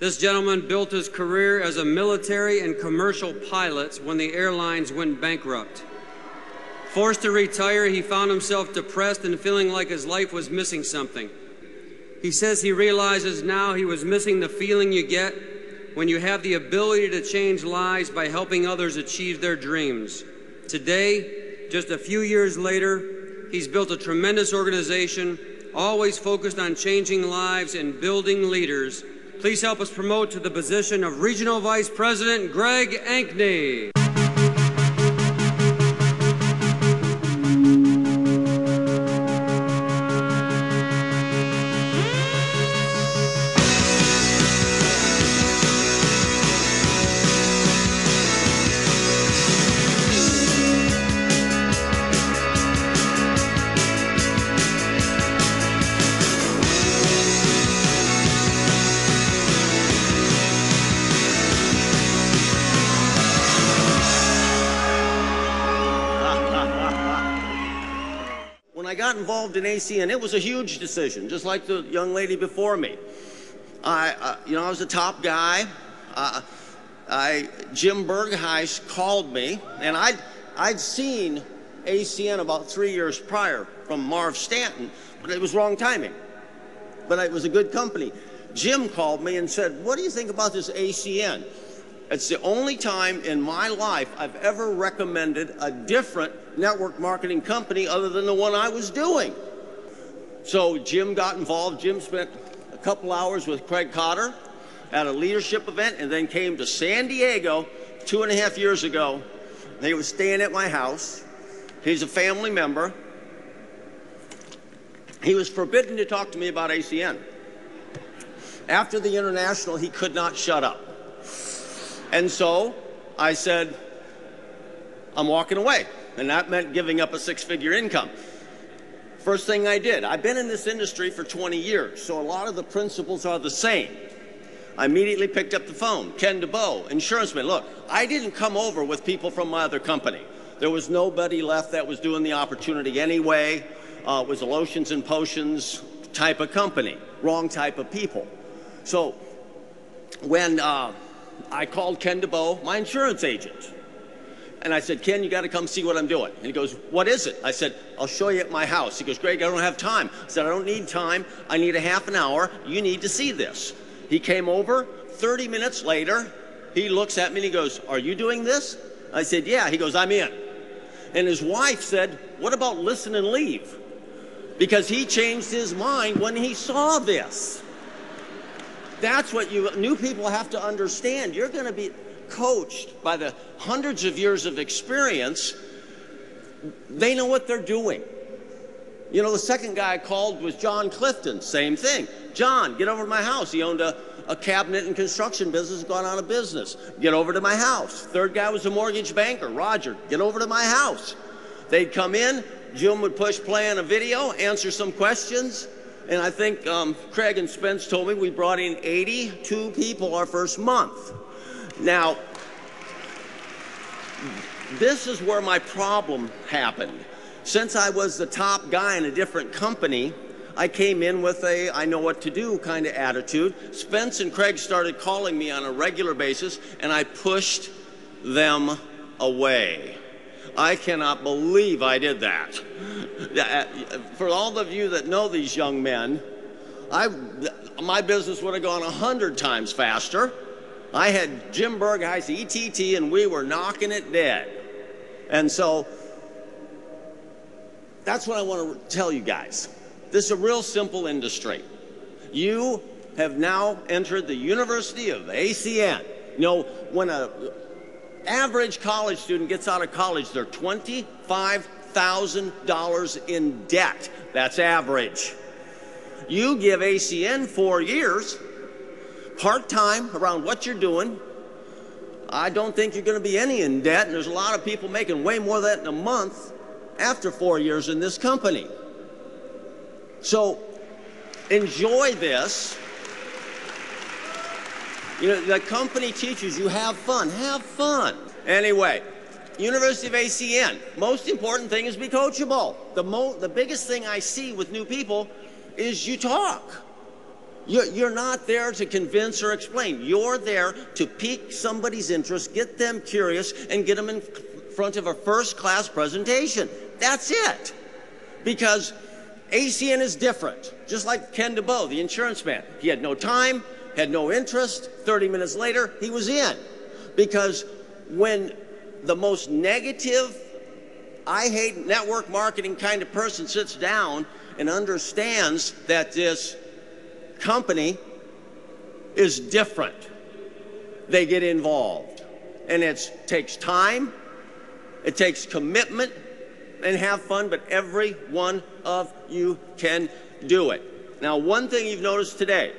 This gentleman built his career as a military and commercial pilot when the airlines went bankrupt. Forced to retire, he found himself depressed and feeling like his life was missing something. He says he realizes now he was missing the feeling you get when you have the ability to change lives by helping others achieve their dreams. Today, just a few years later, he's built a tremendous organization, always focused on changing lives and building leaders. Please help us promote to the position of Regional Vice President Greg Ankney. When I got involved in ACN, it was a huge decision, just like the young lady before me. I was a top guy. Jim Bergheis called me, and I'd seen ACN about 3 years prior from Marv Stanton, but it was wrong timing. But it was a good company. Jim called me and said, "What do you think about this ACN?" It's the only time in my life I've ever recommended a different network marketing company other than the one I was doing. So Jim got involved. Jim spent a couple hours with Craig Cotter at a leadership event and then came to San Diego 2.5 years ago. He was staying at my house. He's a family member. He was forbidden to talk to me about ACN. After the international, he could not shut up. And so I said, I'm walking away. And that meant giving up a six-figure income. First thing I did, I've been in this industry for 20 years, so a lot of the principles are the same. I immediately picked up the phone. Ken DeBow, insuranceman. Look, I didn't come over with people from my other company. There was nobody left that was doing the opportunity anyway. It was a lotions and potions type of company, wrong type of people. So when I called Ken DeBow, my insurance agent. And I said, "Ken, you got to come see what I'm doing." And he goes, "What is it?" I said, "I'll show you at my house." He goes, "Greg, I don't have time." I said, "I don't need time. I need a half an hour. You need to see this." He came over. 30 minutes later, he looks at me and he goes, "Are you doing this?" I said, "Yeah." He goes, "I'm in." And his wife said, "What about listen and leave?" Because he changed his mind when he saw this. That's what you new people have to understand. You're going to be coached by the hundreds of years of experience. They know what they're doing. You know, the second guy I called was John Clifton. Same thing. "John, get over to my house." He owned a cabinet and construction business, gone out of business. "Get over to my house." Third guy was a mortgage banker. "Roger, get over to my house." They'd come in. Jim would push play on a video, answer some questions. And I think Craig and Spence told me we brought in 82 people our first month. Now, this is where my problem happened. Since I was the top guy in a different company, I came in with a I know what to do kind of attitude. Spence and Craig started calling me on a regular basis, and I pushed them away. I cannot believe I did that. For all of you that know these young men, my business would have gone 100 times faster. I had Jim Bergheis, ETT, and we were knocking it dead. And so that's what I want to tell you guys. This is a real simple industry. You have now entered the University of ACN. You know, when an average college student gets out of college, they're $25,000 in debt. That's average. You give ACN 4 years, part-time, around what you're doing. I don't think you're going to be any in debt, and there's a lot of people making way more than that in a month after 4 years in this company. So enjoy this. You know, the company teaches you have fun. Have fun. Anyway, University of ACN, most important thing is be coachable. The biggest thing I see with new people is you talk. You're not there to convince or explain. You're there to pique somebody's interest, get them curious, and get them in front of a first-class presentation. That's it. Because ACN is different. Just like Ken DeBow, the insurance man. He had no time, had no interest. 30 minutes later, he was in. Because when the most negative, I hate network marketing kind of person sits down and understands that this company is different, they get involved. And it takes time, it takes commitment, and have fun, but every one of you can do it. Now, one thing you've noticed today,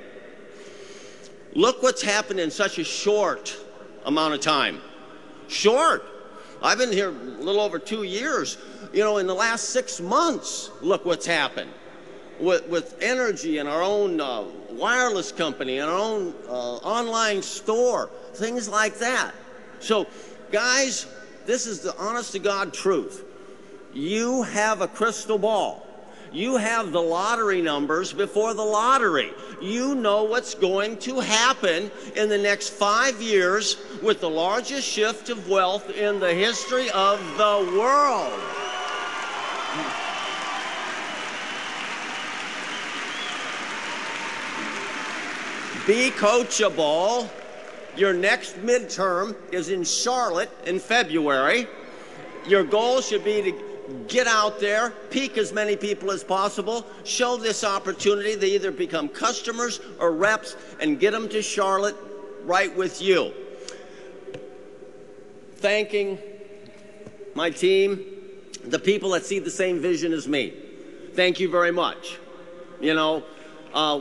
look what's happened in such a short amount of time. Short. I've been here a little over 2 years. You know, in the last 6 months, look what's happened. With energy and our own wireless company and our own online store, things like that. So, guys, this is the honest-to-God truth. You have a crystal ball. You have the lottery numbers before the lottery. You know what's going to happen in the next 5 years with the largest shift of wealth in the history of the world. Be coachable. Your next midterm is in Charlotte in February. Your goal should be to get out there, pique as many people as possible, show this opportunity. They either become customers or reps, and get them to Charlotte right with you. Thanking my team, the people that see the same vision as me. Thank you very much. You know,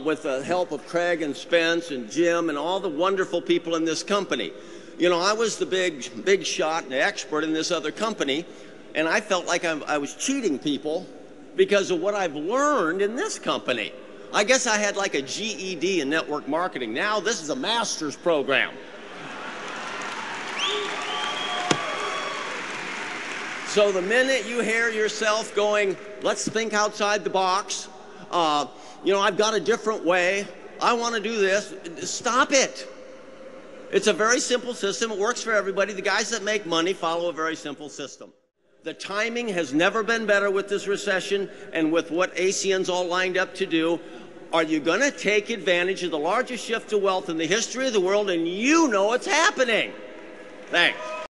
with the help of Craig and Spence and Jim and all the wonderful people in this company. You know, I was the big shot and the expert in this other company, and I felt like I was cheating people because of what I've learned in this company. I guess I had like a GED in network marketing. Now this is a master's program. So the minute you hear yourself going, let's think outside the box, you know, I've got a different way, I want to do this, stop it. It's a very simple system. It works for everybody. The guys that make money follow a very simple system. The timing has never been better with this recession and with what ACN's all lined up to do. Are you going to take advantage of the largest shift to wealth in the history of the world? And you know it's happening. Thanks.